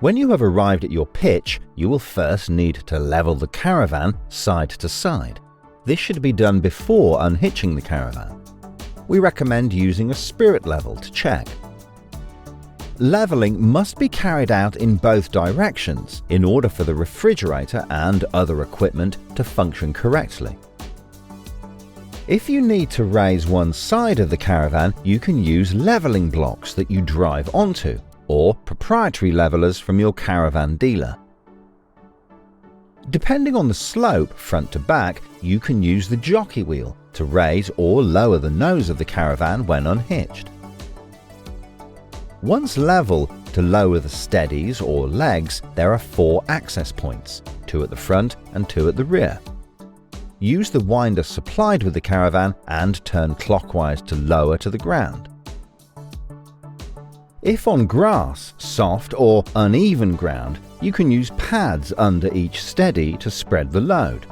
When you have arrived at your pitch, you will first need to level the caravan side to side. This should be done before unhitching the caravan. We recommend using a spirit level to check. Leveling must be carried out in both directions in order for the refrigerator and other equipment to function correctly. If you need to raise one side of the caravan, you can use leveling blocks that you drive onto, or proprietary levelers from your caravan dealer. Depending on the slope front to back, you can use the jockey wheel to raise or lower the nose of the caravan when unhitched. Once level, to lower the steadies or legs, there are 4 access points, 2 at the front and 2 at the rear. Use the winder supplied with the caravan and turn clockwise to lower to the ground. If on grass, soft or uneven ground, you can use pads under each steady to spread the load.